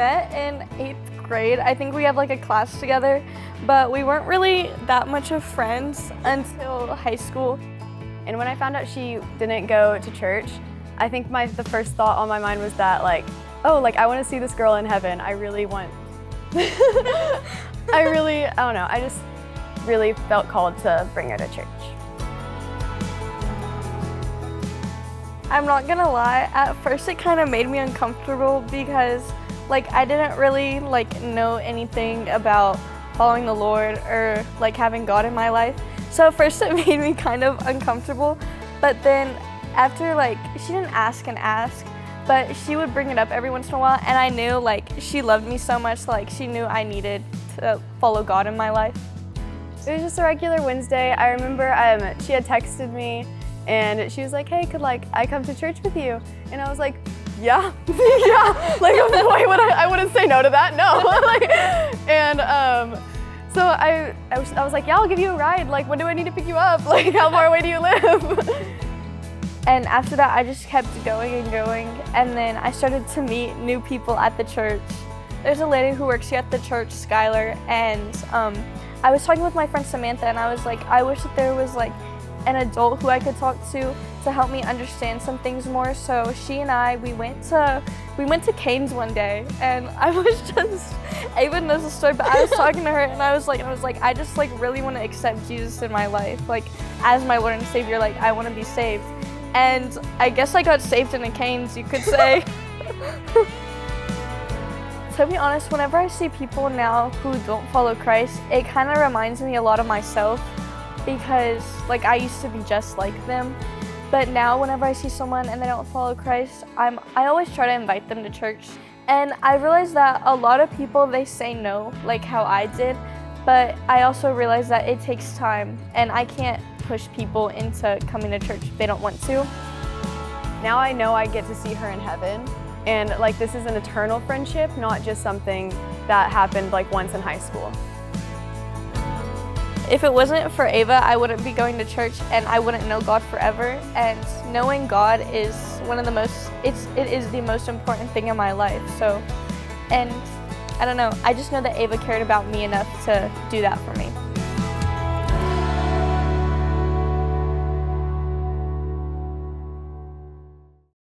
met in 8th grade. I think we have like a class together, but we weren't really that much of friends until high school. And when I found out she didn't go to church, I think the first thought on my mind was that like, oh, like I want to see this girl in heaven. I really want, I don't know, I just really felt called to bring her to church. I'm not gonna lie, at first it kind of made me uncomfortable because like I didn't really like know anything about following the Lord or like having God in my life. So at first it made me kind of uncomfortable, but then after like, she didn't ask and ask, but she would bring it up every once in a while, and I knew like she loved me so much, like she knew I needed to follow God in my life. It was just a regular Wednesday. I remember she had texted me and she was like, hey, could like I come to church with you? And I was like, yeah, yeah. Like why would I wouldn't say no to that, no. So I was like, yeah, I'll give you a ride. Like, when do I need to pick you up? Like, how far away do you live? And after that, I just kept going and going, and then I started to meet new people at the church. There's a lady who works here at the church, Skylar, and I was talking with my friend Samantha, and I was like, I wish that there was like an adult who I could talk to help me understand some things more. So she and I, we went to Cane's one day, and I was just, Ava knows the story, but I was talking to her, and I was like, I just like really want to accept Jesus in my life, like as my Lord and Savior. Like I want to be saved, and I guess I got saved in a Cane's, you could say. To be honest, whenever I see people now who don't follow Christ, it kind of reminds me a lot of myself, because like I used to be just like them. But now whenever I see someone and they don't follow Christ, I always try to invite them to church. And I realized that a lot of people, they say no, like how I did, but I also realized that it takes time, and I can't push people into coming to church if they don't want to. Now I know I get to see her in heaven, and like this is an eternal friendship, not just something that happened like once in high school. If it wasn't for Ava, I wouldn't be going to church, and I wouldn't know God forever. And knowing God is it is the most important thing in my life. So, and I don't know, I just know that Ava cared about me enough to do that for me.